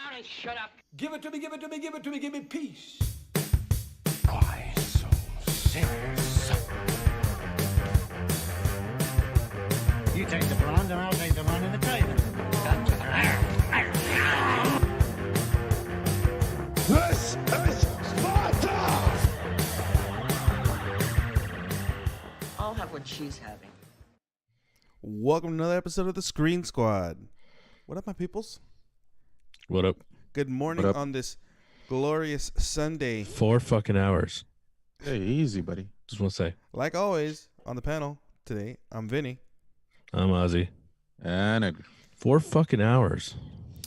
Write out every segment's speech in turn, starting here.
down and shut up. Give it to me, give it to me, give it to me, give me peace. Why so serious? You take the blonde and I'll take the one in the trailer. This is Sparta! I'll have what she's having. Welcome to another episode of the Screen Squad. What up, my peoples? What up? Good morning What up? on this glorious Sunday. 4 fucking hours. Hey, easy, buddy. Just want to say. Like always, on the panel today, I'm Vinny. I'm Ozzy. And 4 fucking hours.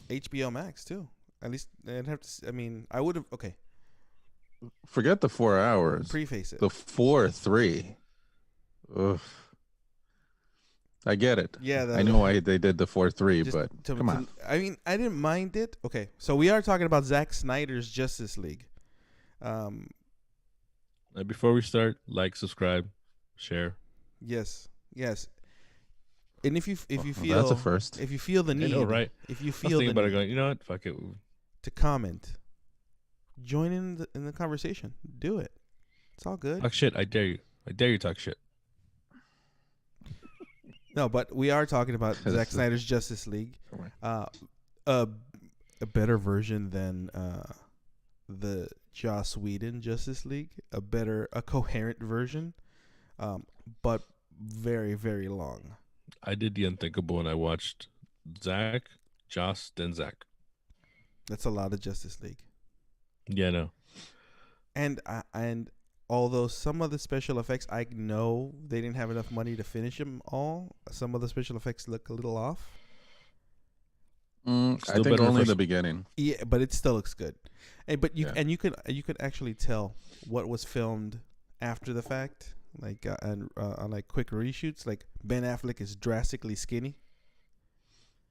HBO Max, too. At least, I'd have to, I mean, I would have, okay, forget the 4 hours. preface it. The 4-3. Ugh. I get it. Yeah, I know why they did the 4-3, Just but come on. I mean, I didn't mind it. Okay, so we are talking about Zack Snyder's Justice League. Before we start, like, subscribe, share. Yes. And if you feel That's a first. if you feel the I need, know, right? If you I was feel thinking the about it need going, you know what? Fuck it. to comment, join in the conversation. Do it. It's all good. Talk shit. I dare you. I dare you to talk shit. No, but we are talking about Zack Snyder's Justice League, a better version than the Joss Whedon Justice League, a coherent version, but very, very long. I did the unthinkable and I watched Zach, Joss, then Zach. That's a lot of Justice League, Yeah, no. and although some of the special effects, I know they didn't have enough money to finish them all. Some of the special effects look a little off. I Still think better only first- the beginning. Yeah, but it still looks good. But you Yeah. you could actually tell what was filmed after the fact, like on like quick reshoots. Like Ben Affleck is drastically skinny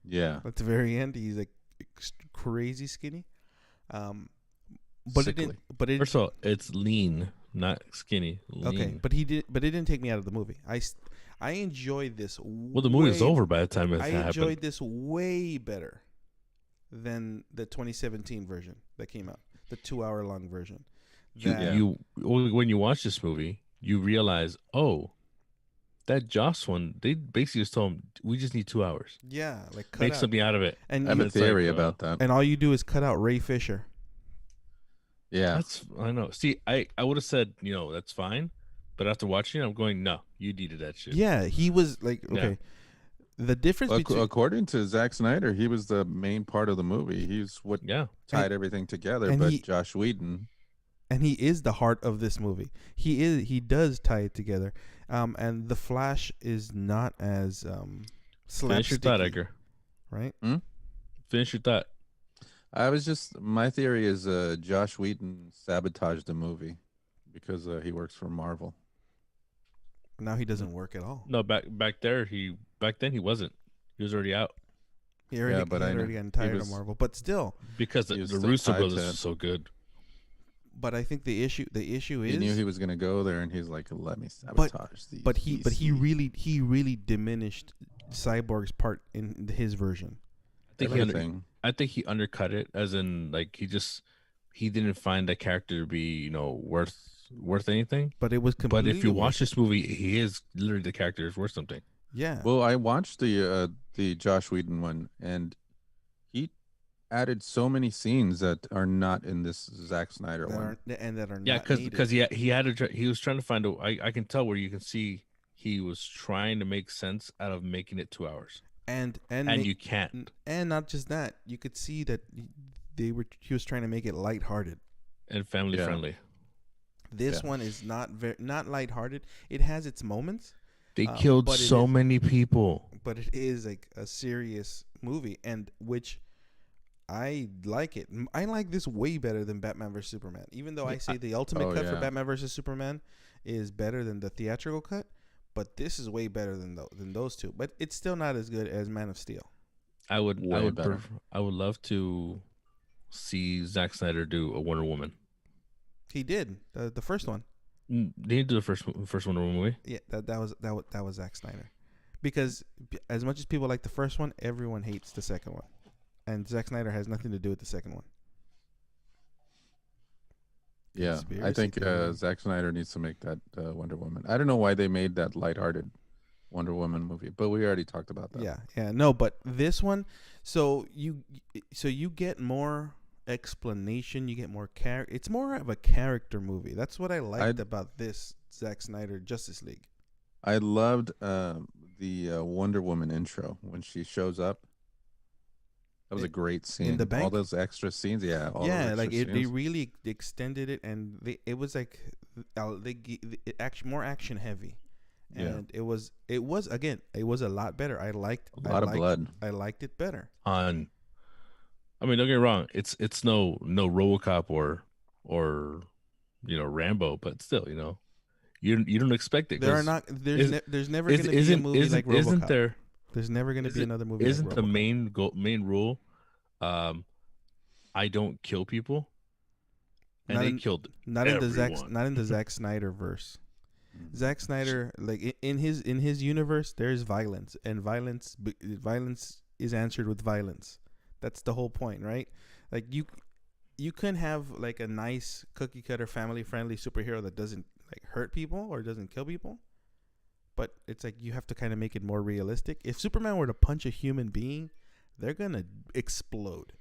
Yeah. at the very end. He's like crazy skinny. But Sickly. it didn't. But it First of all, it's lean, not skinny. Lean. okay. But he did. But it didn't take me out of the movie. I enjoyed this. Well, the movie was over by the time it I happened. enjoyed this way better than the 2017 version that came out, the 2-hour long version. When you watch this movie, you realize, oh, that Joss one, they basically just told him, we just need 2 hours. Yeah, like cut Make out. something out of it. And I have you- a theory about that. And all you do is cut out Ray Fisher. Yeah. I know. See, I would have said, that's fine. But after watching it, I'm going, no, you needed that shit. Yeah, he was like, okay. The difference between According to Zack Snyder, he was the main part of the movie. He's what tied everything together. and But he- Josh Whedon, and he is the heart of this movie. He does tie it together. And the Flash is not as Finish your thought, slapsticky, Edgar. right? Finish your thought. my theory is Josh Whedon sabotaged the movie because he works for Marvel. Now he doesn't work at all. No, back then he wasn't. He was already out He already, Yeah, but he I had know. already gotten tired was- of Marvel, but still. because the He was still Russo tied brothers to- was so good. But I think the issue He is knew he was going to go there, and he's like, "Let me sabotage these." But he DC." he really diminished Cyborg's part in his version. Everything. I think he undercut it, as in like he didn't find that character to be worth anything. But it was But completely. if you watch this movie, he is literally the character is worth something. yeah, Well, I watched the Josh Whedon one, and he added so many scenes that are not in this Zack Snyder that one. are not Yeah, needed. because he was trying to find I can tell where you can see he was trying to make sense out of making it 2 hours, and you can't. and not just that, you could see that he was trying to make it lighthearted. And family Yeah. friendly. This Yeah. one is not lighthearted. It has its moments, They killed but it so is- many people. but it is like a serious movie, and which I like it. I like this way better than Batman vs Superman. Even though I say the ultimate Oh, cut for yeah. Batman vs Superman is better than the theatrical cut, but this is way better than those two. But it's still not as good as Man of Steel. I would better. I would love to see Zack Snyder do a Wonder Woman. He did the first one. They didn't do the first Wonder Woman movie. Yeah, that was Zack Snyder. Because as much as people like the first one, everyone hates the second one. and Zack Snyder has nothing to do with the second one. Yeah, I Conspiracy think theory. Zack Snyder needs to make that Wonder Woman. I don't know why they made that lighthearted Wonder Woman movie, but we already talked about that. Yeah, no, but this one, so you get more explanation, you get more character. It's more of a character movie. That's what I liked about this Zack Snyder Justice League. I loved the Wonder Woman intro when she shows up. That was a great scene. the bank? All those extra scenes, yeah. All those Yeah, extra like they scenes. really extended it, and it was like more action heavy, and it was again, it was a lot better. I liked A lot of blood. I liked it better. I mean, don't get me wrong. It's no RoboCop or Rambo, but still, you don't expect it. There's never going to be a movie like RoboCop. Isn't there? There's never going to be another movie. Isn't like the RoboCop. main rule? I don't kill people, and they killed not everyone. in the Zack Snyder verse. Zack Snyder, like in his universe, there's violence, and violence is answered with violence. That's the whole point, right? Like you can have like a nice cookie cutter family friendly superhero that doesn't like hurt people or doesn't kill people, but it's like you have to kind of make it more realistic. If Superman were to punch a human being, they're gonna explode.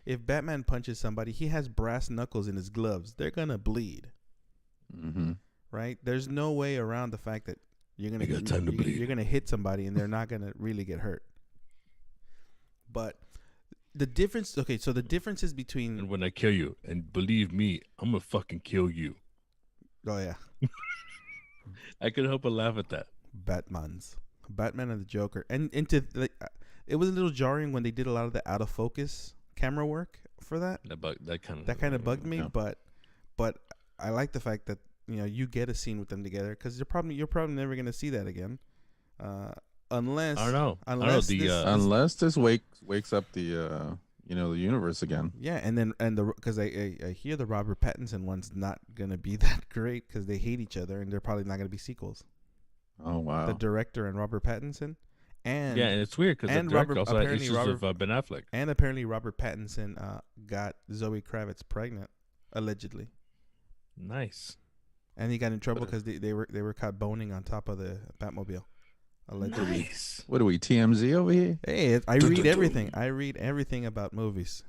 If Batman punches somebody, he has brass knuckles in his gloves. They're gonna bleed. Mm-hmm. Right? There's no way around the fact that you're gonna bleed. You're gonna hit somebody and they're not gonna really get hurt. But the difference, okay, so the differences between, And when I kill you, and believe me, I'm gonna fucking kill you. oh yeah, I couldn't help but laugh at that. Batman and the Joker, and into like, it was a little jarring when they did a lot of the out of focus camera work for that. That kind of bugged me, yeah. but I like the fact that you get a scene with them together because you're probably never gonna see that again, unless I don't know. Unless this wakes up the the universe again. Yeah, and because I hear the Robert Pattinson one's not gonna be that great because they hate each other and they're probably not gonna be sequels. Oh wow! The director and Robert Pattinson, and it's weird because the director also had issues with Ben Affleck, and apparently Robert Pattinson got Zoe Kravitz pregnant, allegedly. Nice. And he got in trouble because they were caught boning on top of the Batmobile. Allegedly. Nice. What are we, TMZ over here? Hey, I read everything. I read everything about movies.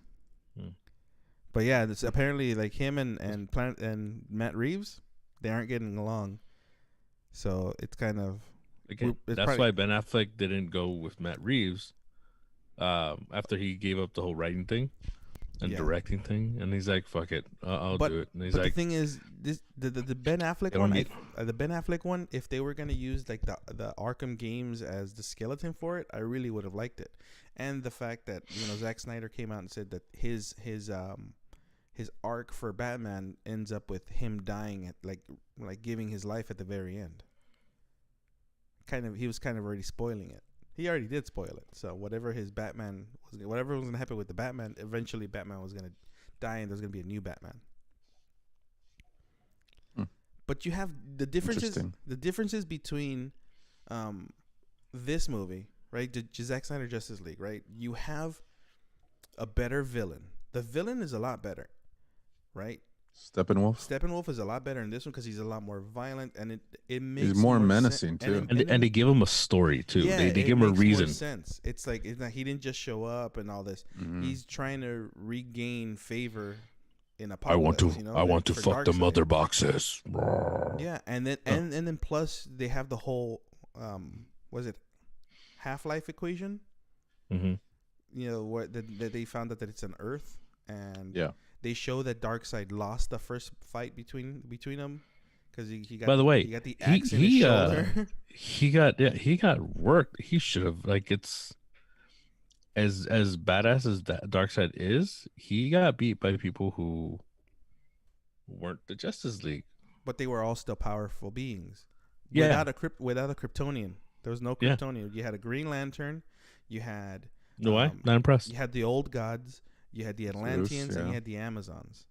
But yeah, this apparently like him and Matt Reeves, they aren't getting along. So it's kind of Again, that's why Ben Affleck didn't go with Matt Reeves after he gave up the whole writing thing and directing thing, and he's like, "Fuck it, I'll do it." And he's but like, the thing is, the Ben Affleck one, the Ben Affleck one, if they were gonna use like the Arkham games as the skeleton for it, I really would have liked it. And the fact that Zack Snyder came out and said that his arc for Batman ends up with him dying at like giving his life at the very end. He was kind of already spoiling it. He already did spoil it. So whatever was gonna happen with the Batman, eventually Batman was gonna die, and there's gonna be a new Batman. But you have the differences. The differences between this movie, right? The Zack Snyder Justice League, right? You have a better villain. The villain is a lot better, right? Steppenwolf is a lot better in this one because he's a lot more violent, and it makes he's more menacing too. And they give him a story too. Yeah, they give him a reason. More sense. It's like he didn't just show up and all this. Mm-hmm. He's trying to regain favor in Apocalypse. I want to fuck the mother boxes. Yeah, and then and then plus they have the whole was it Half-Life equation? Mm-hmm. What that they found out that it's an Earth, and they show that Darkseid lost the first fight between them because he got. By the way, he got the axe in his shoulder. he got worked. He should have it's as badass as that Darkseid is. He got beat by people who weren't the Justice League, but they were all still powerful beings. Yeah, without a Kryptonian, there was no Kryptonian. You had a Green Lantern. You had not impressed. You had the old gods. You had the Atlanteans and you had the Amazons,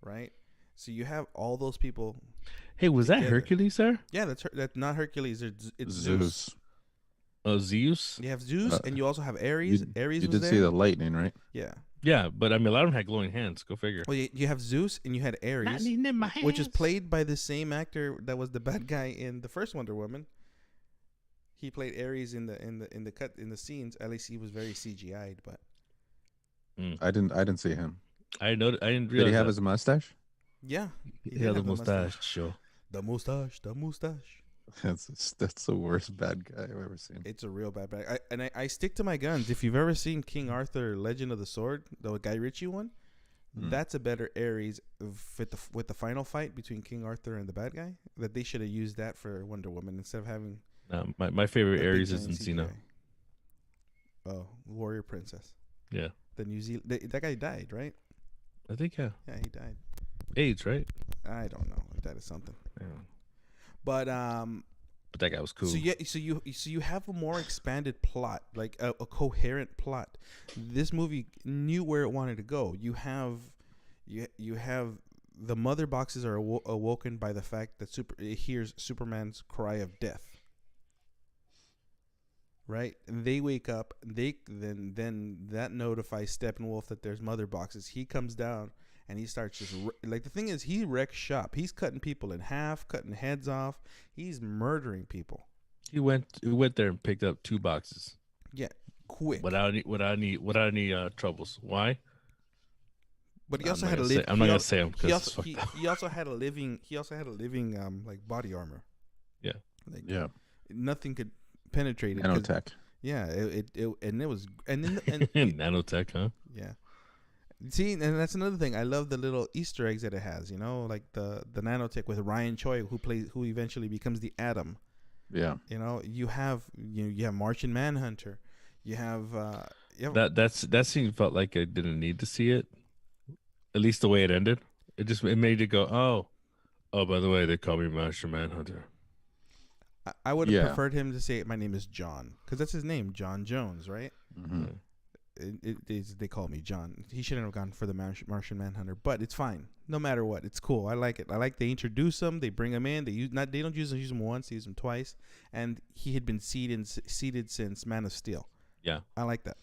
right? So you have all those people. Hey, was that Hercules there? Yeah, that's not Hercules. It's Zeus. Zeus. You have Zeus, Uh, and you also have Ares. You, Ares you was did there. see the lightning, right? Yeah. Yeah, but I mean, a lot of them had glowing hands. Go figure. Well, you have Zeus, and you had Ares, in my which is played by the same actor that was the bad guy in the first Wonder Woman. He played Ares in the scenes. At least he was very CGI'd, but I didn't see him. I know. I didn't Did realize he have that. his mustache? yeah, He did had the have mustache. Show. The mustache, the mustache. That's the worst bad guy I've ever seen. It's a real bad bag. I stick to my guns. If you've ever seen King Arthur: Legend of the Sword, the Guy Ritchie one, that's a better Ares with the final fight between King Arthur and the bad guy. That they should have used that for Wonder Woman instead of having. My favorite the big Ares is giant Encino. CGI. Oh, Warrior Princess. Yeah, The New Zealand. That guy died, right? I think yeah. Yeah, he died. AIDS, right? I don't know if that is something. Yeah. But But that guy was cool. So you have a more expanded plot, like a coherent plot. This movie knew where it wanted to go. You have the mother boxes are awoken by the fact that it hears Superman's cry of death. Right, and they wake up. Then that notifies Steppenwolf that there's mother boxes. He comes down and he starts just like the thing is he wrecks shop. He's cutting people in half, cutting heads off. He's murdering people. He went there and picked up 2 boxes Yeah, quick. without any troubles. Why? But he I'm also not had a gonna say- live. I'm not gonna say him because he also had a living. He also had a living like body armor. Yeah. Like Yeah, nothing could penetrate it. 'Cause- nanotech. Yeah, it was and nanotech, huh? yeah. See, and that's another thing. I love the little Easter eggs that it has. You know, like the nanotech with Ryan Choi, who eventually becomes the Atom. Yeah, You know, you have Martian Manhunter. You have That scene felt like I didn't need to see it. At least the way it ended. It made it go, oh, by the way, they call me Master Manhunter. I would have Yeah. preferred him to say my name is John because that's his name, John Jones, right? hmm It is, they call me John. He shouldn't have gone for the Martian Manhunter, but it's fine. No matter what, it's cool. I like it. I like they introduce him, they bring him in. They don't use him once, they use him twice, and he had been seated since Man of Steel. Yeah. I like that.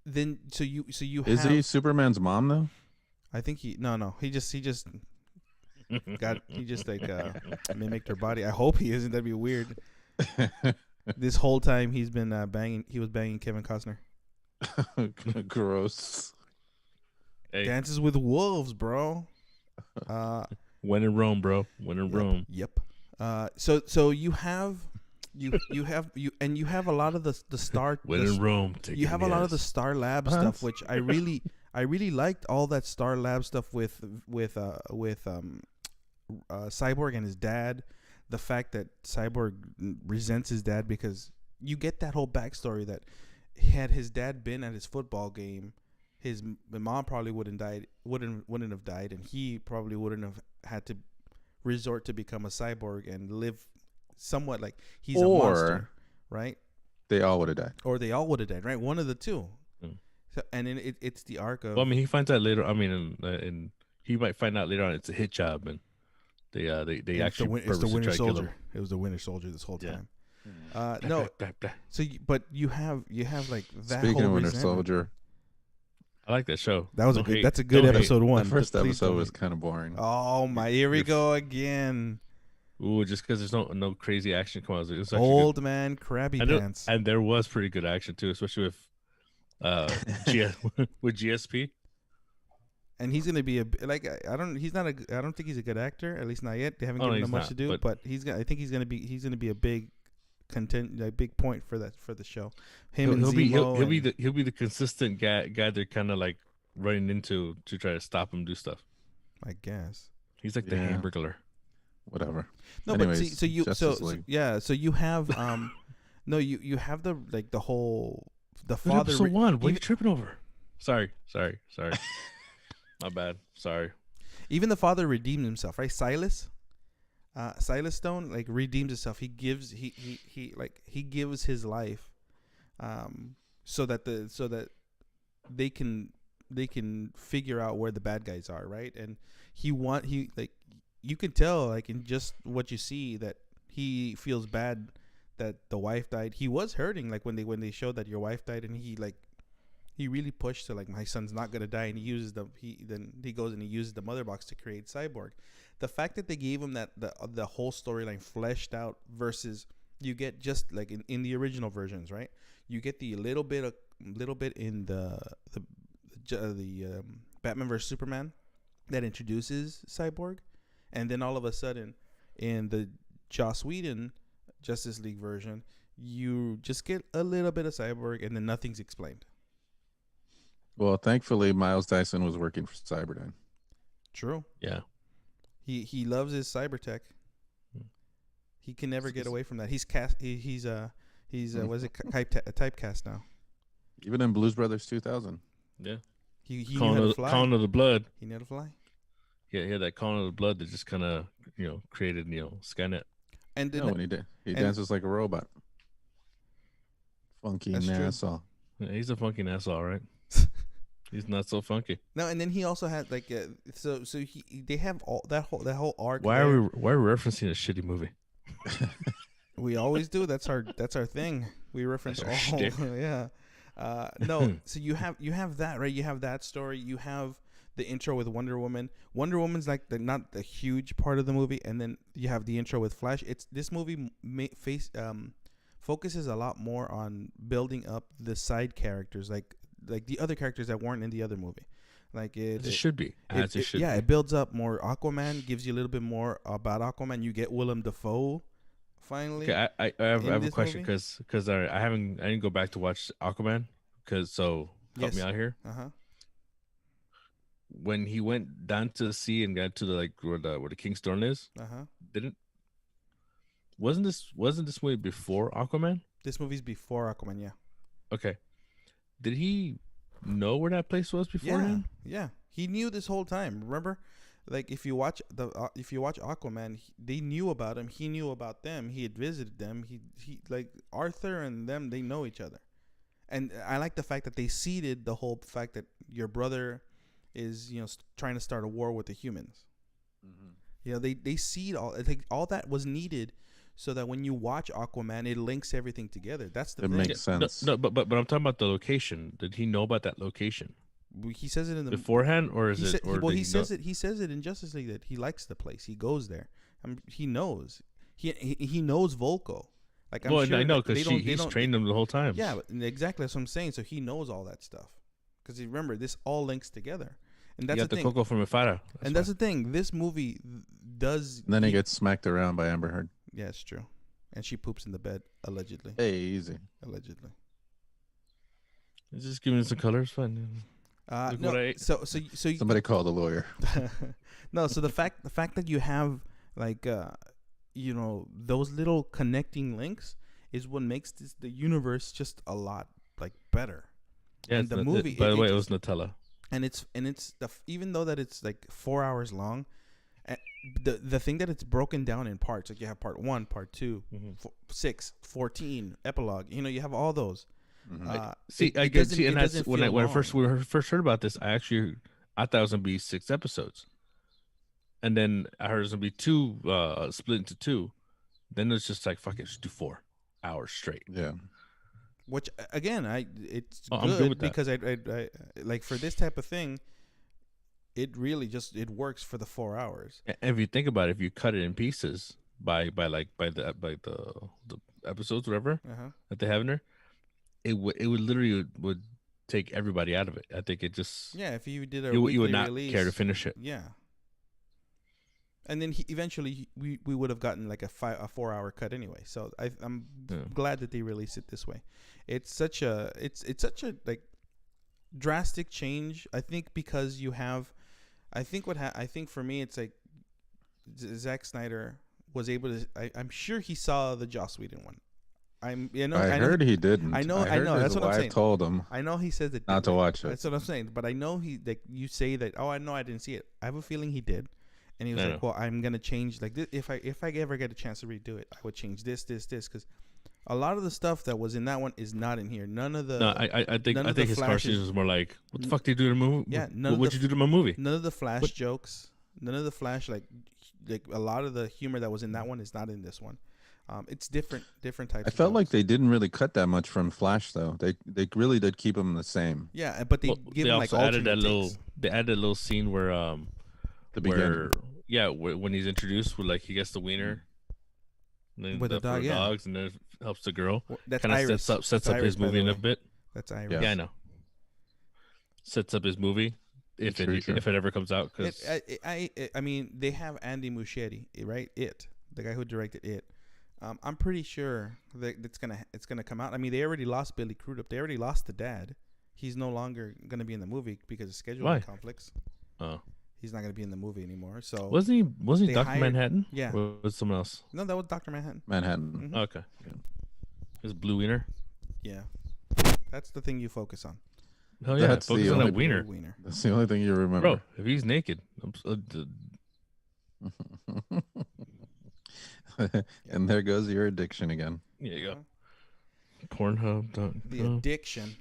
Then so you Is have, he Superman's mom though? I think he just like mimicked her body. I hope he isn't. That'd be weird. This whole time he's been he was banging Kevin Costner. Gross. Hey, Dances with Wolves, bro. when in Rome, bro. When in Rome. Yep. So you have a lot of the star. When in Rome. Take You it have a lot of the yes. Star Lab stuff, which I really liked all that Star Lab stuff with Cyborg and his dad. The fact that Cyborg resents his dad because you get that whole backstory that had his dad been at his football game, his mom probably wouldn't have died, and he probably wouldn't have had to resort to become a cyborg and live somewhat like he's a monster, right? They all would have died. Or they all would have died, right? One of the two. Mm. So, and then it's the arc of. Well, I mean, he finds out later. I mean, and he might find out later on it's a hit job, and they actually it's the purposely Winter try to kill him. Soldier. It was the Winter Soldier this whole Yeah. time. Blah, No, blah, blah. so but you have like that. Speaking whole of Winter resentment. Soldier, I like that show. That was Don't a good. hate. That's a good Don't hate. episode one. the first Please episode don't was hate. kind of boring. Oh my! Here we go again. Ooh, just because there's no crazy action come out. It was actually Old man Krabby good. Pants. And there was pretty good action too, especially with with GSP. And he's gonna be like I don't. He's not a. I don't think he's a good actor. At least not yet. They haven't Oh, no, given him he's much not, to do. But he's gonna. I think he's gonna be a big content, a big point for the show. Him and He'll be Zemo. he'll be the consistent guy they're kind of like running into to try to stop him do stuff. I guess. He's like the Yeah. Hamburglar. Whatever. No, Anyways, but see, so you Justice so League. yeah, so you have no, you have the like the whole the Good father. episode 1. What are you even, tripping over? Sorry. My bad. Sorry. even the father redeemed himself, right? Silas Stone like redeems himself. He gives he gives his life, so that they can figure out where the bad guys are, right? And he like you can tell like in just what you see that he feels bad that the wife died. He was hurting, like when they showed that your wife died, and he really pushed to like, my son's not gonna die, and he goes and he uses the mother box to create Cyborg. The fact that they gave him that the whole storyline fleshed out versus you get just like in the original versions, right? You get the little bit in the Batman vs Superman that introduces Cyborg, and then all of a sudden in the Joss Whedon Justice League version, you just get a little bit of Cyborg, and then nothing's explained. Well, thankfully, Miles Dyson was working for Cyberdyne. True. Yeah. He loves his cyber tech. He can never get away from that. He's what is it, typecast now. Even in Blues Brothers 2000. Yeah. He knew how to fly. Calling of the Blood. He knew how to fly. Yeah, he had that Calling of the Blood that just kind of, created, Skynet. And No, when he dances like a robot. Funky Nassau. Yeah, he's a funky Nassau, right? He's not so funky. No, and then he also had like they have all that whole arc. Why are we referencing a shitty movie? We always do. That's our thing. We reference all. Shtick. Yeah. No. So you have that, right? You have that story. You have the intro with Wonder Woman. Wonder Woman's like not the huge part of the movie, and then you have the intro with Flash. This movie focuses a lot more on building up the side characters, like the other characters that weren't in the other movie. Like it should be. It builds up more. Aquaman gives you a little bit more about Aquaman. You get Willem Dafoe finally. Okay, I have a question because I didn't go back to watch Aquaman help me out here. When he went down to the sea and got to the where the King's Throne is, wasn't this movie before Aquaman? This movie's before Aquaman, yeah. Okay. Did he know where that place was beforehand? Yeah. He knew this whole time. Remember, like if you watch Aquaman, they knew about him. He knew about them. He had visited them. He like Arthur and them. They know each other, and I like the fact that they seeded the whole fact that your brother is trying to start a war with the humans. They seed all. I think all that was needed. So that when you watch Aquaman, it links everything together. That's the thing. It makes sense. No, but I'm talking about the location. Did he know about that location? He says it in the beforehand, or is it? He says it. He says it in Justice League that he likes the place. He goes there. He knows. He knows Volko. Like I'm sure I know because he's trained him the whole time. Yeah, exactly. That's what I'm saying. So he knows all that stuff. Because remember, this all links together. And that's the thing. Coco from Ifara. That's the thing. This movie does. And then he gets smacked around by Amber Heard. Yeah, it's true. And she poops in the bed, allegedly. Hey, easy. Allegedly. It's just giving some colors. Fun. No, so somebody called a lawyer. No, so the fact that you have those little connecting links is what makes the universe just a lot better. Yeah, and the movie. By the way, it was Nutella. And it's even though that it's like 4 hours long. The thing that it's broken down in parts, like you have part 1, part 2, 6, 14, epilogue. You have all those. And that's when I first heard about this. I thought it was gonna be 6 episodes, and then I heard it was gonna be 2, split into 2. Then it's just like fuck it, just do 4 hours straight. Yeah. Which again, it's good, I'm good with because I like for this type of thing. It really it works for the 4 hours. And if you think about it, if you cut it in pieces by the episodes, whatever that they have in there, it would literally would take everybody out of it. I think it just if you did you weekly would not release, care to finish it. Yeah. And then eventually we would have gotten like a 4 hour cut anyway. So I'm glad that they released it this way. It's such a like drastic change. I think because you have. I think for me it's like Zack Snyder was able to. I'm sure he saw the Joss Whedon one. I heard he didn't. I know. That's what I'm saying. I told him. I know he says that not to watch it. That's what I'm saying. But I know you say that. Oh, I know I didn't see it. I have a feeling he did, and he was like, "Well, I'm gonna change like this. If I ever get a chance to redo it, I would change this, because." A lot of the stuff that was in that one is not in here. None of the. No, I think his car scene was more like, "What the fuck did you do to the movie? Yeah, what'd you do to my movie?" None of the Flash jokes. None of the Flash like a lot of the humor that was in that one is not in this one. It's different types. I of felt like jokes. they didn't really cut that much from Flash though. They really did keep him the same. Yeah, but they Well, give they him like also added alternate that little. takes. They added a little scene where The beginning. when he's introduced, where like he gets the wiener, and then With the dog, for yeah. dogs, and then it helps the girl. Well, that's Kind of Iris. sets That's up Iris, his by the movie in a way. bit. That's Iris. Yeah. Yeah, I know. Sets up his movie if Sure, sure. if it ever comes out. Because I mean, they have Andy Muschietti, right? The guy who directed it. I'm pretty sure that it's gonna come out. I mean, they already lost Billy Crudup. They already lost the dad. He's no longer gonna be in the movie because of scheduling Why? conflicts. oh, He's not gonna be in the movie anymore. So wasn't he they Doctor hired- Manhattan? yeah. Or was it someone else? no, that was Dr. Manhattan. Manhattan. Mhm. Oh, okay, his blue wiener. Yeah, that's the thing you focus on. Hell yeah, That's the focus on only that wiener, Wiener. That's the only thing you remember. bro. If he's naked, And there goes your addiction again. there you go. Pornhub. The addiction.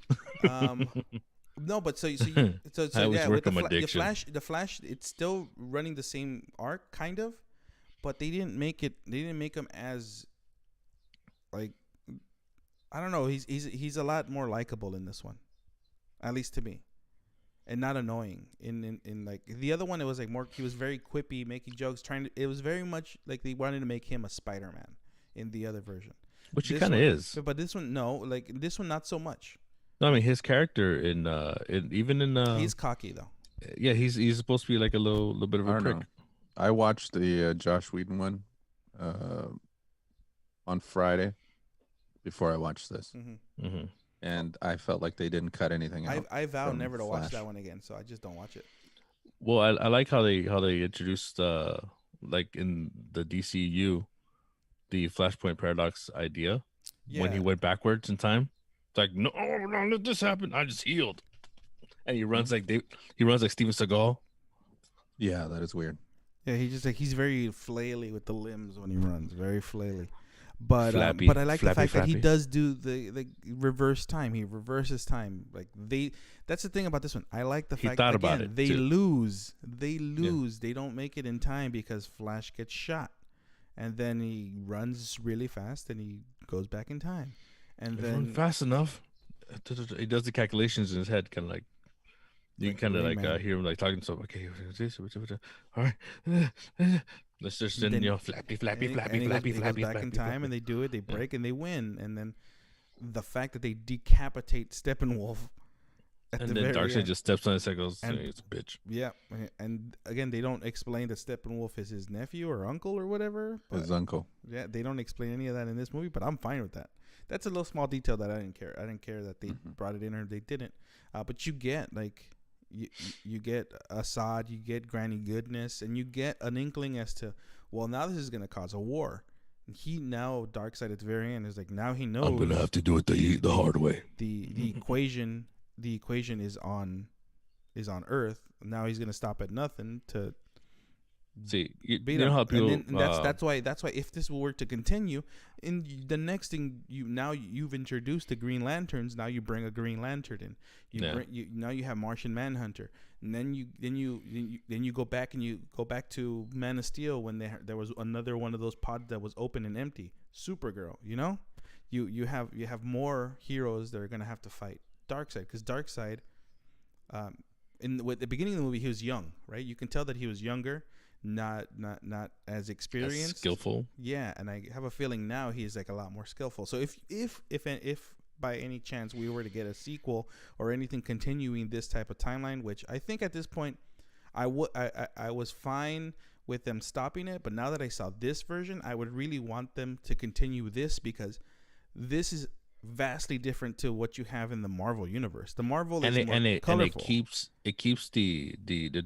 No, but so I always yeah, work with on my addiction. the Flash, it's still running the same arc, kind of, but they didn't make it. They didn't make him as, like, I don't know. He's a lot more likable in this one, at least to me, and not annoying. In like the other one, it was like more. He was very quippy, making jokes, it was very much like they wanted to make him a Spider-Man in the other version. Which he This kind of one- is. but this one, no, like this one, not so much. No, I mean his character in even in He's cocky though. yeah, he's supposed to be like a little bit of I a don't prick. know. I watched the Josh Whedon one on Friday before I watched this, Mm-hmm. and I felt like they didn't cut anything out. I vow from never to watch Flash. that one again, so I just don't watch it. Well, I like how they introduced like in the DCU the Flashpoint paradox idea when he went backwards in time. It's like no, let this happen. I just healed, and he runs like Steven Seagal. Yeah, that is weird. Yeah, he's very flaily with the limbs when he runs, very flaily. But Flappy, but I like the flappy, fact that he flappy. does do the reverse time. He reverses time. Like that's the thing about this one. I like the He fact thought that about again, it, they too. lose. They lose. They don't make it in time because Flash gets shot, and then he runs really fast and he goes back in time, and If I run then fast enough, he does the calculations in his head, kind of like you Like can kind of Rain like Man. hear him like talking to himself. Okay, all right, let's just Then- then flappy, flappy, and flappy, he flappy, goes flappy, back flappy, in time, flappy. and they do it. They break and they win, and then the fact that they decapitate Steppenwolf at And the then very Darkseid end. just steps on his head and goes, And- "Hey, it's a bitch." Yeah, and again, they don't explain that Steppenwolf is his nephew or uncle or whatever. His But uncle. yeah, they don't explain any of that in this movie, but I'm fine with that. That's a little small detail that I didn't care. I didn't care that they brought it in or they didn't. But you get like you get Assad, you get Granny Goodness, and you get an inkling as to now this is gonna cause a war. And Darkseid at the very end is like now he knows to do it the hard way. the equation is on Earth. Now he's gonna stop at nothing to See, you beat know him. how people. And that's why if this were to continue, in the next thing you've introduced the Green Lanterns. Now you bring a Green Lantern in. Now you have Martian Manhunter, and then you go back to Man of Steel when there was another one of those pods that was open and empty. Supergirl, you have more heroes that are gonna have to fight Darkseid, because Darkseid, with the beginning of the movie, he was young, right? You can tell that he was younger, not as experienced, skillful. Yeah, and I have a feeling now he's like a lot more skillful. So if by any chance we were to get a sequel or anything continuing this type of timeline, which I think at this point I was fine with them stopping it, but now that I saw this version, I would really want them to continue this, because this is vastly different to what you have in the Marvel universe. The Marvel is more colorful. it keeps the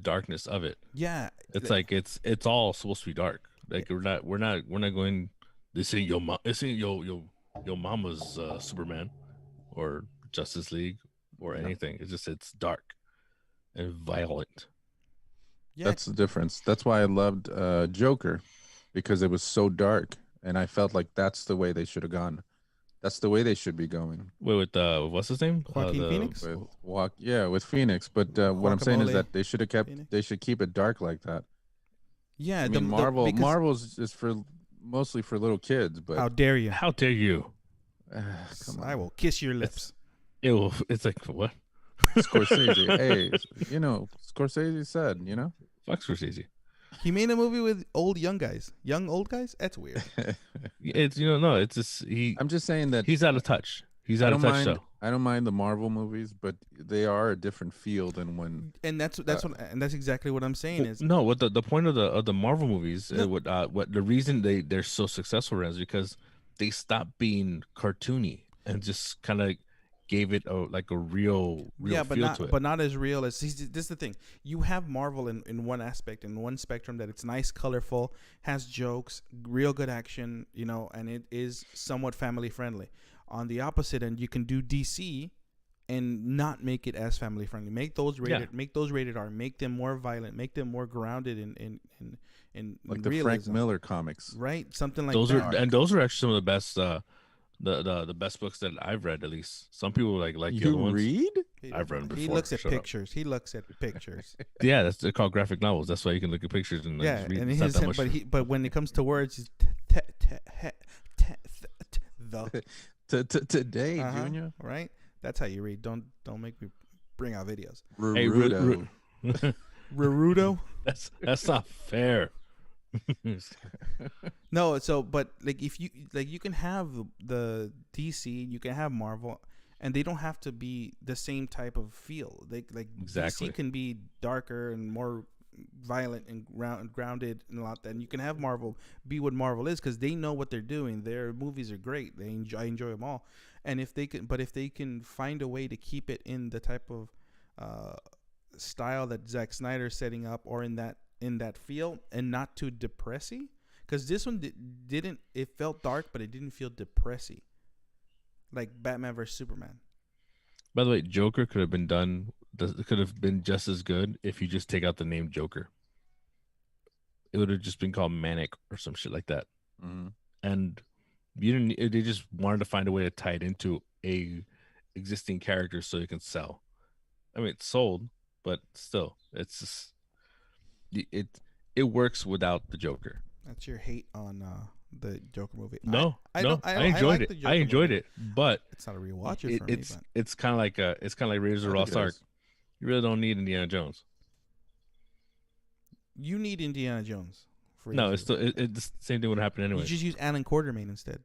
darkness of it. Yeah, It's like it's all supposed to be dark. Like we're not going. This ain't your mom. This ain't your mama's Superman or Justice League or anything. It's dark and violent. yeah. That's the difference. That's why I loved Joker, because it was so dark, and I felt like that's the way they should have gone. That's the way they should be going. Wait, with what's his name? Joaquin Phoenix? With Phoenix. But what I'm saying is Guacamole that they should have kept. Phoenix? They should keep it dark like that. Yeah, I mean, Marvel's just for mostly for little kids, but How dare you? How dare you? come I on, will kiss your lips. It's like what? Scorsese. Hey, Scorsese said, Fuck Scorsese. He made a movie with young old guys. That's weird. It's no. It's just I'm just saying that he's out of touch. He's I out don't of touch. mind. Though. I don't mind the Marvel movies, but they are a different feel than when. And that's exactly what I'm saying is No, what the point of the Marvel movies, No. what the reason they're so successful is because they stopped being cartoony and just kind of gave it a real but feel to it. not as real as this is the thing. You have Marvel in one aspect, in one spectrum, that it's nice, colorful, has jokes, real good action, and it is somewhat family friendly. On the opposite end, you can do DC and not make it as family friendly. Make those rated R, make them more violent, make them more grounded in Like the realism. Frank Miller comics. Right? Something like those that. those are actually some of the best the best books that I've read. At least some people like the other You ones. read? I've read them He before. looks at Shut up. pictures. He looks at pictures. Yeah, they're called graphic novels. That's why you can look at pictures and Yeah, just read. and It's not that much. but when it comes to words, he's the Today, uh-huh, Junior. right? That's how you read. Don't make me bring out videos. Hey, Rurudo. Rarudo? That's not fair. No, so but like if you you can have the DC, you can have Marvel, and they don't have to be the same type of feel. Exactly. DC can be darker and more violent and grounded and a lot. Then you can have Marvel be what Marvel is because they know what they're doing. Their movies are great. I enjoy them all. And if they can find a way to keep it in the type of style that Zack Snyder's setting up, or in that feel, and not too depressing, because this one didn't. It felt dark, but it didn't feel depressing, like Batman vs Superman. By the way, Joker could have been just as good if you just take out the name Joker. It would have just been called Manic or some shit like that. Mhm. And you didn't. They just wanted to find a way to tie it into a existing character so it can sell. I mean, it sold, but still, it's just, it works without the Joker. That's your hate on the Joker movie. No, I enjoyed like it. the Joker I enjoyed movie. it, but It's not a rewatcher for me. it's But it's kind of like Raiders of I the think Lost it Ark. is. You really don't need Indiana Jones. you need Indiana Jones. For No, your it's movie. still the same thing would happen anyway. You just use Alan Quartermain instead.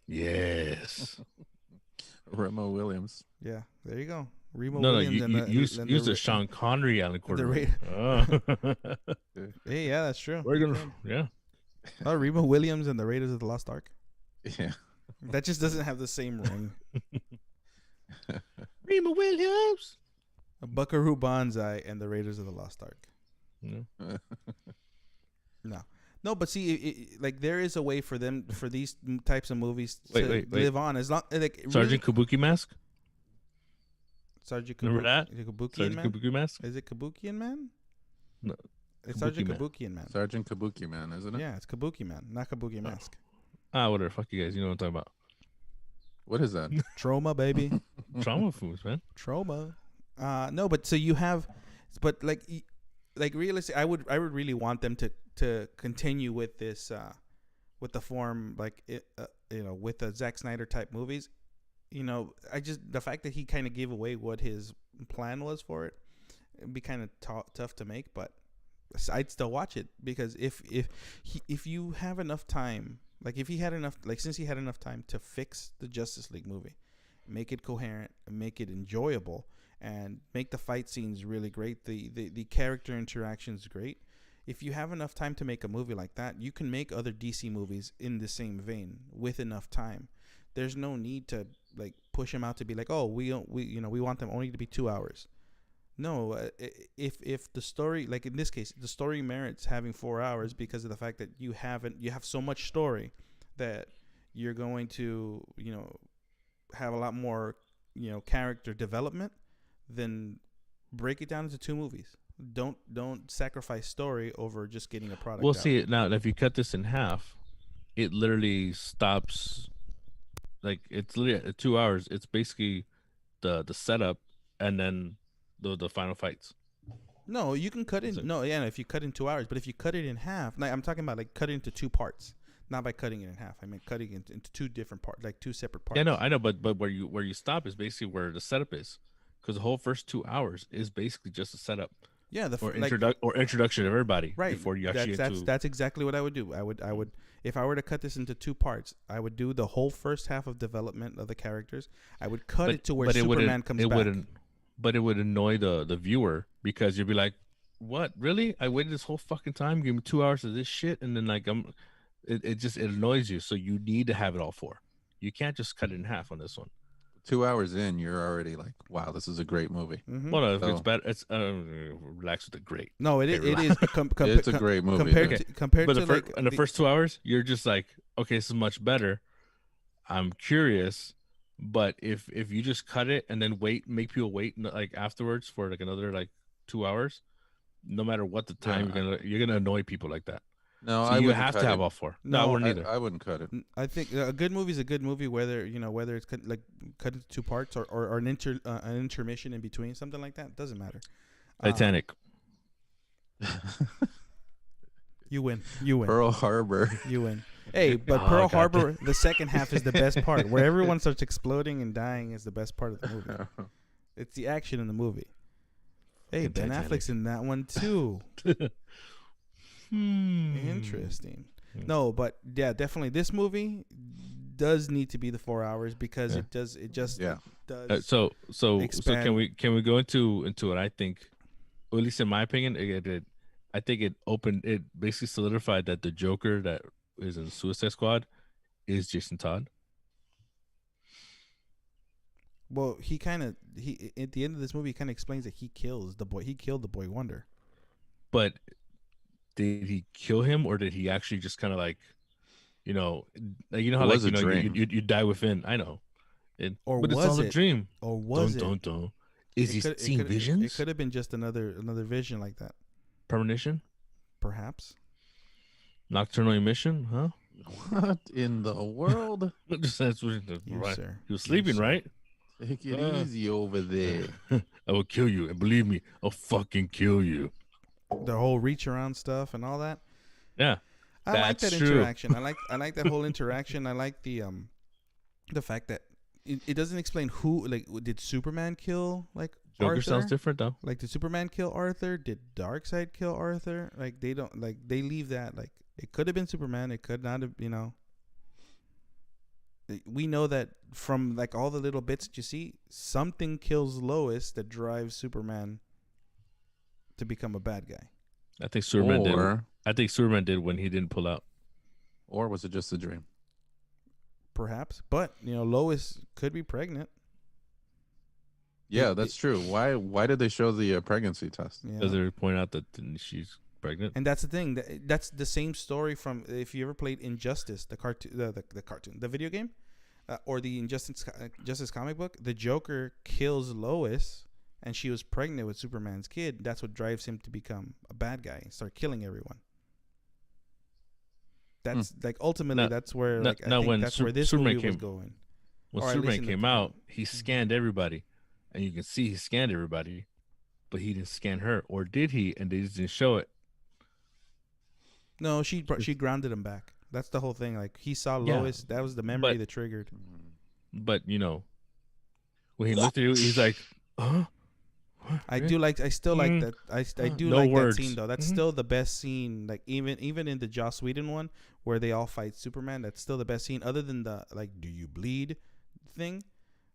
Yes. Remo Williams. Yeah, there you go. Remo No, Williams you and use and the Sean Connery Alan the Quartermain. Hey, yeah, that's true. We're gonna, yeah. Oh, Remo Williams and the Raiders of the Lost Ark. Yeah. That just doesn't have the same ring. Remo Williams. Buckaroo Banzai and the Raiders of the Lost Ark. No. No, but see, like there is a way for these types of movies to Wait. live on, as long like Sergeant Kabuki Mask. Sergeant Remember that? Kabukian Sergeant Man. Kabuki Mask. Is it Kabukian Man? No, It's Kabuki Sergeant Man. Kabukian Man. Sergeant Kabuki Man, isn't it? Yeah, it's Kabuki Man, not Kabuki Mask. Whatever. Fuck you guys. You know what I'm talking about. What is that? Trauma, baby. Trauma foods, man. Trauma. No, but so you have, but like realistic. I would really want them to continue with this, with the form with the Zack Snyder type movies. The fact that he kind of gave away what his plan was for it, it'd be kind of tough to make, but I'd still watch it, because if you have enough time, like if he had enough, like since he had enough time to fix the Justice League movie, make it coherent, make it enjoyable, and make the fight scenes really great, the character interactions great. If you have enough time to make a movie like that, you can make other DC movies in the same vein with enough time. There's no need to like push them out to be like, oh, we want them only to be 2 hours. No, if the story, like in this case, the story merits having 4 hours because of the fact that you have so much story that you're going to have a lot more character development, then break it down into 2 movies. Don't sacrifice story over just getting a product. We'll out. see it now. If you cut this in half, it literally stops. Like it's literally at 2 hours. It's basically the setup and then the final fights. No, you can cut it. No, yeah, if you cut in 2 hours, but if you cut it in half, like I'm talking about, like cut it into 2 parts. Not by cutting it in half. I meant cutting it into two different parts, like two separate parts. Yeah, no, I know, but where you stop is basically where the setup is, because the whole first 2 hours is basically just a setup Yeah, or introduction of everybody right before you actually that's exactly what I would do. I would if I were to cut this into two parts, I would do the whole first half of development of the characters. I would cut it to where Superman comes back. But it would annoy the viewer, because you'd be like, "What? Really? I waited this whole fucking time, give me 2 hours of this shit, and then like it annoys you. So you need to have it all four. You can't just cut it in half on this one. 2 hours in, you're already like, wow, this is a great movie. Mm-hmm. Well, no, if So- it's bad. It's relax with the great. No, it Okay, is. It's a great movie. Compared yeah. to compared But to like in the first 2 hours, you're just like, okay, this is much better. I'm curious, but if you just cut it and then make people wait like afterwards for like another like 2 hours, no matter what the time, you're gonna annoy people like that. No, So I you wouldn't have cut to have it. all four. No, No, I wouldn't either. I wouldn't cut it. I think a good movie is a good movie, whether whether it's cut, like cut into two parts or an intermission in between, something like that. Doesn't matter. Titanic. You win. You win. Pearl Harbor. You win. Hey, but Oh, Pearl God Harbor, the second half is the best part, where everyone starts exploding and dying is the best part of the movie. It's the action in the movie. Hey, Ben Titanic. Affleck's in that one too. Interesting. No, but yeah, definitely this movie does need to be the 4 hours because it just Yeah. does. So expand. can we go into what I think, or at least in my opinion, I think it basically solidified that the Joker that is in Suicide Squad is Jason Todd. Well, he at the end of this movie, he kind of explains that he killed the boy Wonder. But did he kill him, or did he actually just kind of like, how It was like a dream. you die within? I know, Or but was it's all a it? dream. Or was it? Don't. Is he It seeing could- visions? It could have been just another vision like that, Premonition, perhaps. nocturnal emission, huh? What in the world? Just that's what right. Sir. He was sleeping, sir. right? Take it easy over there. I will kill you, and believe me, I'll fucking kill you. The whole reach around stuff and all that. Yeah, I like That's that true. interaction. I like that whole interaction. I like the fact that it doesn't explain who, like, did Superman kill like Joker Arthur? sounds different though. Like, did Superman kill Arthur? Did Darkseid kill Arthur? Like, they don't, like, they leave that, like, it could have been Superman. It could not have, We know that from, like, all the little bits that you see, something kills Lois that drives Superman to become a bad guy. I think Superman did. Or, I think Superman did when he didn't pull out. or was it just a dream? Perhaps. But, Lois could be pregnant. Yeah, that's true. Why did they show the pregnancy test? Yeah. Does it point out that she's pregnant? And that's the thing. That's the same story from if you ever played Injustice, the cartoon, the video game, or the Justice comic book. The Joker kills Lois, and she was pregnant with Superman's kid. That's what drives him to become a bad guy and start killing everyone. That's like ultimately that's where I think when that's where this Superman movie was came, going. when Or at least Superman in the came out, beginning. he scanned everybody, and you can see he scanned everybody, but he didn't scan her, or did he? And they just didn't show it. No, she grounded him back. That's the whole thing. Like, he saw Yeah, Lois. That was the memory but- that triggered. But when he looked at you, he's like, "Huh." I still like that. I do No like words. that scene though. That's still the best scene. Like, even in the Joss Whedon one where they all fight Superman, that's still the best scene. Other than the, like, do you bleed thing,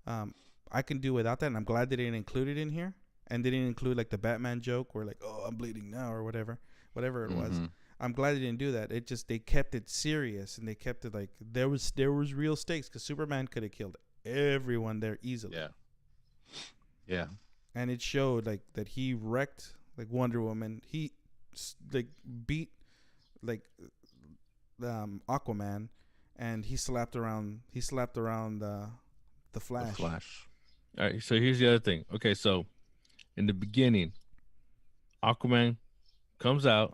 I can do without that. And I'm glad they didn't include it in here. And they didn't include, like, the Batman joke where, like, oh, I'm bleeding now or whatever it was. I'm glad they didn't do that. It just, they kept it serious and they kept it like there was real stakes because Superman could have killed everyone there easily. Yeah. And it showed, like, that he wrecked, like, Wonder Woman. He like beat, like, Aquaman, and he slapped around the Flash. The Flash. All right, so here's the other thing. Okay, so in the beginning, Aquaman comes out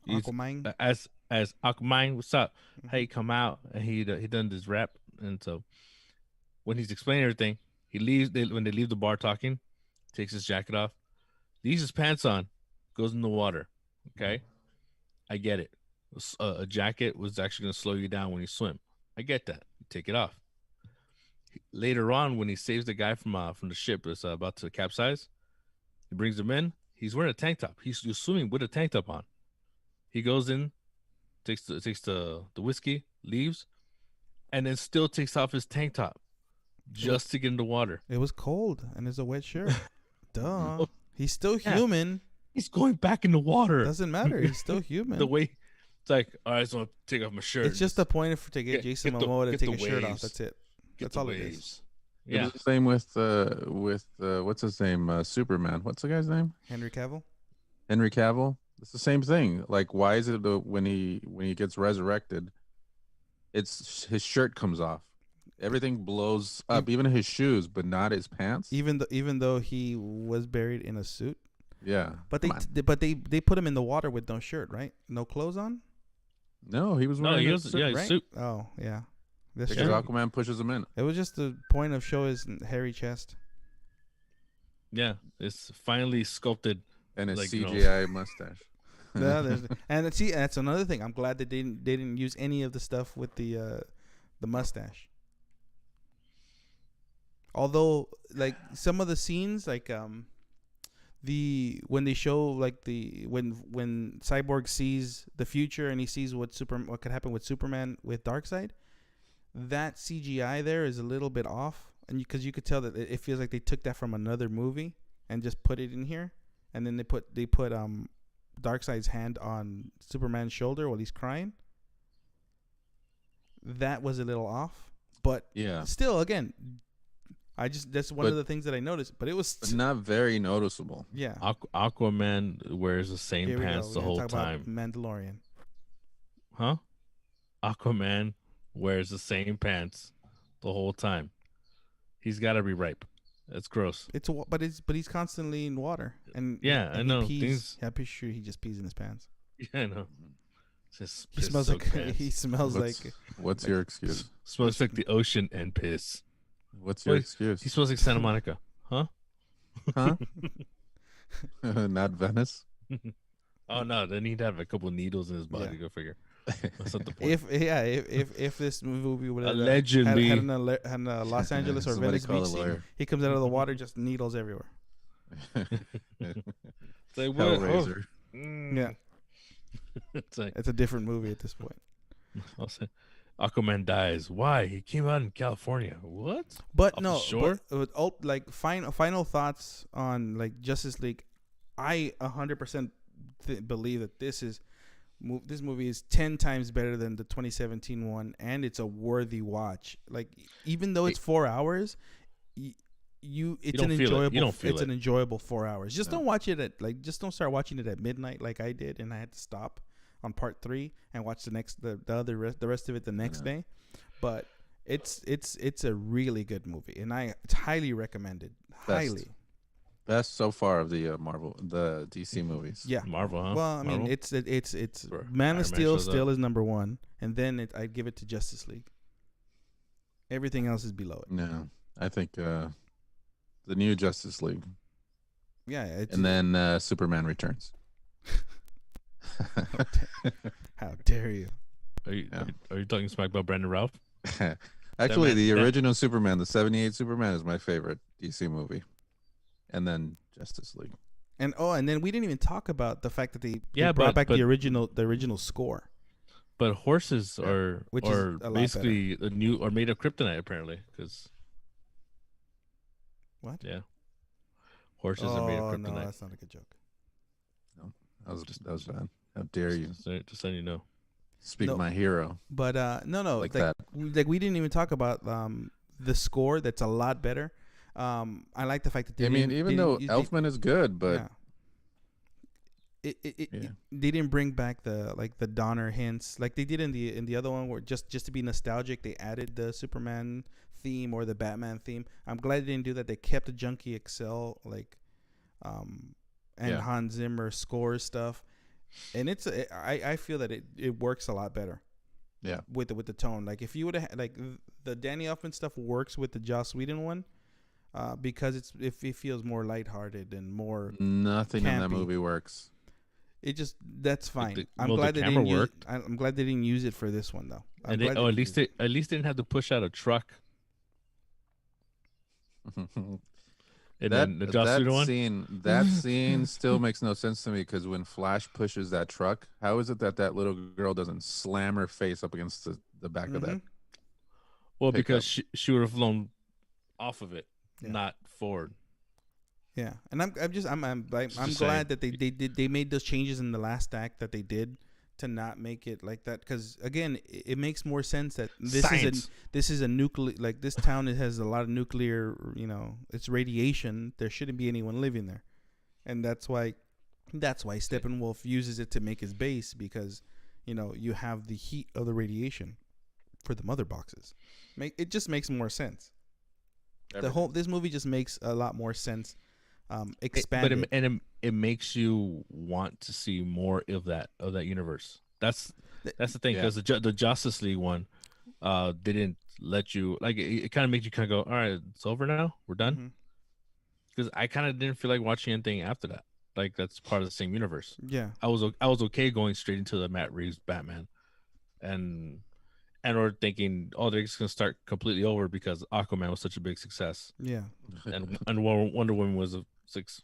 He's- Aquaman. as Aquaman. What's up? Hey, come out, and he done this rap, and so when he's explaining everything, he leaves. When they leave the bar talking, takes his jacket off, leaves his pants on, goes in the water. Okay, I get it. a jacket was actually going to slow you down when you swim. I get that. You take it off. Later on, when he saves the guy from the ship that's about to capsize, he brings him in. He's wearing a tank top. He's swimming with a tank top on. He goes in, takes the whiskey, leaves, and then still takes off his tank top just to get in the water. It was cold, and it's a wet shirt. Duh. Oh, He's still yeah. human. He's going back in the water. Doesn't matter. He's still human. The way it's like, all right, so I'll take off my shirt. It's just a point to get Jason Momoa to take his shirt off. waves. That's it. Get That's the all it waves. is. It Yeah. was the same with what's his name? Superman. What's the guy's name? Henry Cavill. Henry Cavill. It's the same thing. Like, why is it when he gets resurrected, it's his shirt comes off, everything blows up, even his shoes, but not his pants. Even though he was buried in a suit. Yeah, But come on. they put him in the water with no shirt, right? No clothes on. No, he was No, wearing he a was, suit, yeah, his right? suit. Oh yeah. That's because true. Aquaman pushes him in. It was just the point of show his hairy chest. Yeah, it's finally sculpted. And his Like, you know. CGI mustache. Yeah, and see, that's another thing. I'm glad that they didn't use any of the stuff with the mustache. Although, like some of the scenes, like when they show like when Cyborg sees the future and he sees what could happen with Superman with Darkseid, that CGI there is a little bit off, and because you could tell that it feels like they took that from another movie and just put it in here, and then they put Darkseid's hand on Superman's shoulder while he's crying. That was a little off, but Yeah, still, again, that's one of But- the things that I noticed. But it was but not very noticeable. yeah. Aquaman wears the same Here we pants go. the We're whole gonna talk time. about Mandalorian. Huh? Aquaman wears the same pants the whole time. He's got to be ripe. That's gross. But he's constantly in water, and Yeah, and I he know. Pees. Things- Yeah, I'm pretty sure he just pees in his pants. Yeah, I know. It's He smells like he smells What's, like what's your excuse? smells like the ocean and piss. What's your Wait, excuse? He smells like Santa Monica. Huh? Huh? Not Venice. Oh no, then he'd have a couple needles in his body. Yeah. Go figure. That's not the point. if this movie would have Allegedly. had in Los Angeles or Somebody Venice call Beach a scene, lawyer. he comes out of the water, just needles everywhere. It's like, what? Oh, Hellraiser. Yeah, It's like, it's a different movie at this point. I'll say, Aquaman dies. Why? He came out in California. What? But Off no, the shore? like final thoughts on like Justice League. I 100% believe that this movie is 10 times better than the 2017 one, and it's a worthy watch. Like even though it's 4 hours, it's don't an feel it. enjoyable. You don't feel it's it. an enjoyable 4 hours. Just don't watch it just don't start watching it at midnight like I did, and I had to stop on part 3 and watch the rest of it the next day. But it's a really good movie, and it's highly recommended. Highly. Best so far of the the DC movies. Yeah. Marvel, huh? Well, I mean, Marvel? it's Bro, Man Iron Man of Steel shows still up. is number 1, and then I'd give it to Justice League. Everything else is below it. No, I think the new Justice League, Yeah, it's, and then Superman Returns. how dare you? Are you, Yeah. are you talking smack about Brandon Ralph? Actually, man- the that- original Superman, the '78 Superman, is my favorite DC movie, and then Justice League. And then we didn't even talk about the fact that they Yeah, brought but- back the original score. But horses are Which is a lot basically a new or made of kryptonite apparently because What? yeah, horses are made of Oh no, kryptonite. that's not a good joke. That was bad. How dare you Just letting you know. speak No. my hero But no, like like, that? we didn't even talk about the score. That's a lot better. I like the fact that they I mean, didn't- even they though didn't- they- Elfman is good, but yeah. Yeah. They didn't bring back the Donner hints like they did in the other one, where just to be nostalgic they added the Superman theme or the Batman theme. I'm glad they didn't do that. They kept the Junkie XL and Yeah. Hans Zimmer score stuff, and I feel that it works a lot better. Yeah. With the tone, like if you would have like the Danny Elfman stuff works with the Joss Whedon one, because it feels more lighthearted and more. nothing in that Campy. movie works. It just that's fine. The- I'm well, the glad they camera didn't use. worked. I'm glad they didn't use it for this one though. I'm And they, glad at didn't least use they didn't have to push out a truck. And then the Joss Whedon one. That scene still makes no sense to me because when Flash pushes that truck, how is it that little girl doesn't slam her face up against the back of that? Well, pickup. because she would have flown off of it, Yeah. not forward. Yeah, and I'm Just glad that they made those changes in the last act that they did to not make it like that, because again it makes more sense that this is a nuclear, like this town, it has a lot of nuclear, it's radiation, there shouldn't be anyone living there, and that's why Steppenwolf uses it to make his base, because you have the heat of the radiation for the mother boxes. It just makes more sense. This movie just makes a lot more sense. Expanded. It makes you want to see more of that universe. That's the thing, because the Justice League one didn't let you, like, it kind of makes you kind of go, all right, it's over now, we're done, because I kind of didn't feel like watching anything after that, like that's part of the same universe. Yeah, I was okay going straight into the Matt Reeves Batman, and or thinking, oh, they're just gonna start completely over because Aquaman was such a big success. Yeah, and Wonder Woman was a success.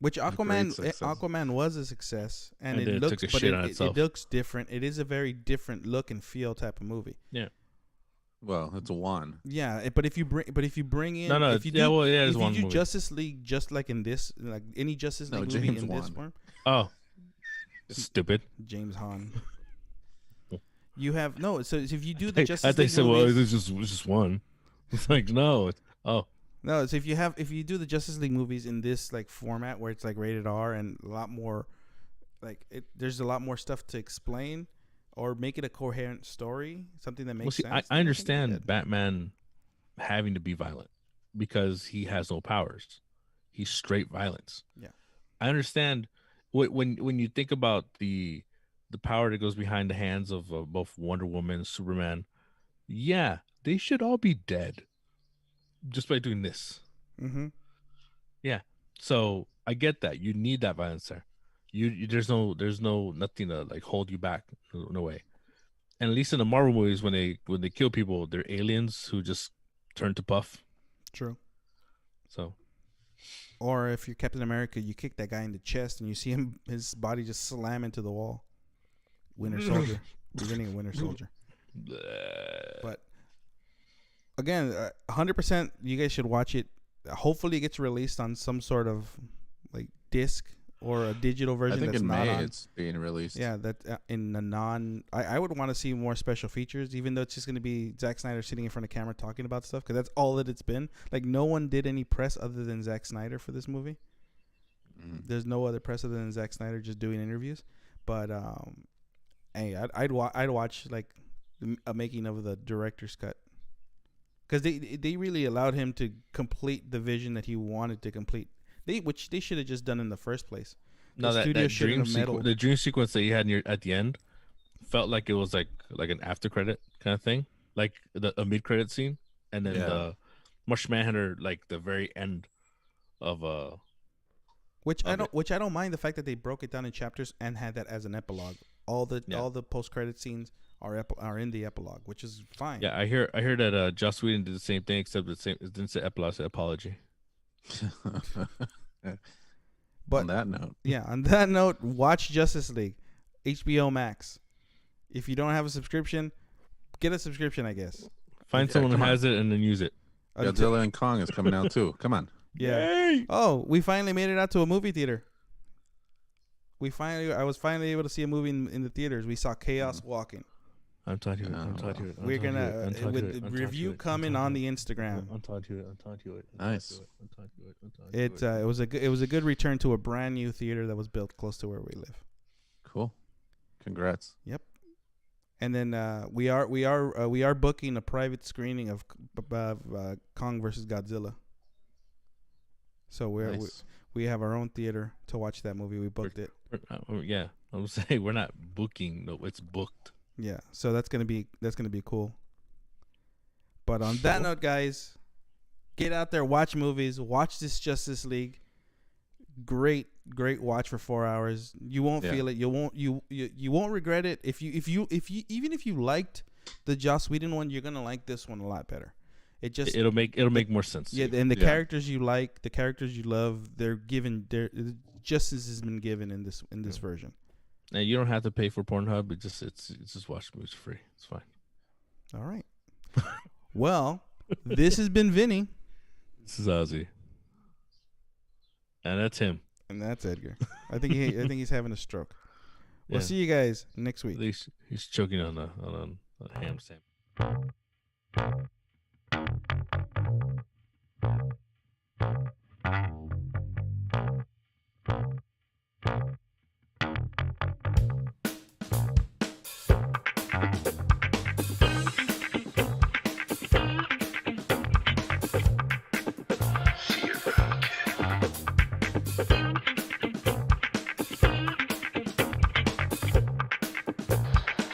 Which Aquaman success. Aquaman was a success, and And it it looks, took a but shit on it itself. looks different. It is a very different look and feel type of movie. Yeah. Well, it's a one. Yeah, but if you bring in, No, if you yeah, do, well, yeah, it's if you one do movie. Justice League just like in this, like any Justice No, League movie James in this Wan. form, Oh, stupid. James Hahn. You have no. So if you do the Justice I think League said, well, movies, it's just one. It's like, no. Oh, no. So if you do the Justice League movies in this like format where it's like rated R and a lot more, like there's a lot more stuff to explain, or make it a coherent story, something that makes sense. I understand Batman having to be violent because he has no powers. He's straight violence. Yeah. I understand when you think about the power that goes behind the hands of both Wonder Woman and Superman. Yeah, they should all be dead just by doing this. Mm-hmm. Yeah. So I get that. You need that violence there. You there's no nothing to like hold you back. No way. And at least in the Marvel movies, when they kill people, they're aliens who just turn to puff. True. So, or if you're Captain America, you kick that guy in the chest and you see his body just slam into the wall. Winter Soldier, beginning of Winter Soldier. But again, 100%, you guys should watch it. Hopefully, it gets released on some sort of like disc or a digital version. I think that's in not May on. it's being released. Yeah, that in a non. I would want to see more special features, even though it's just going to be Zack Snyder sitting in front of camera talking about stuff, because that's all that it's been. Like, no one did any press other than Zack Snyder for this movie. There's no other press other than Zack Snyder just doing interviews. But hey, I'd watch like a making of the director's cut, because they really allowed him to complete the vision that he wanted to complete. Which they should have just done in the first place. no, The studio shouldn't have meddled. the dream sequence that you had at the end felt like it was like an after credit kind of thing, like a mid credit scene, and then the Martian Manhunter, like the very end of Which I don't mind the fact that they broke it down in chapters and had that as an epilogue. All the post credit scenes are in the epilogue, which is fine. Yeah, I hear that Joss Whedon did the same thing, except it didn't say epilogue, it said apology. But on that note, on that note, watch Justice League, HBO Max. If you don't have a subscription, get a subscription, I guess. Find someone who has it and then use it. Godzilla and Kong is coming out too. Come on. Yeah. Yay! Oh, we finally made it out to a movie theater. I was finally able to see a movie in the theaters. We saw Chaos Walking. I'm talking to it. We're gonna with the review coming on the Instagram. I'm talking to it. Nice. It was a good return to a brand new theater that was built close to where we live. Cool. Congrats. Yep. And then we are booking a private screening of Kong versus Godzilla. So we have our own theater to watch that movie. We booked it. Yeah, I'm saying we're not booking. No, it's booked. Yeah, so that's gonna be cool. But on that note, guys, get out there, watch movies, watch this Justice League. great watch for 4 hours. You won't Yeah. feel it. You won't regret it. If you even if you liked the Joss Whedon one, you're gonna like this one a lot better. It just It'll make more sense. yeah, to you. and the Yeah. characters you like, the characters you love, they're given. Justice has been given in this version. And you don't have to pay for Pornhub. It's just watch movies free. It's fine. All right. Well, this has been Vinny, This is Ozzy, and that's him. and that's Edgar. I think he's having a stroke. We'll Yeah. see you guys next week. He's choking on a ham sandwich. See you around, kid.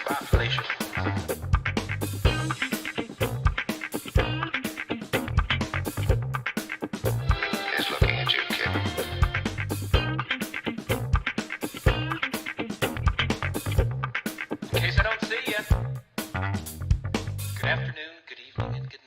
Bye, Felicia. He's looking at you, kid. In case I don't see you. Good afternoon, good evening, and good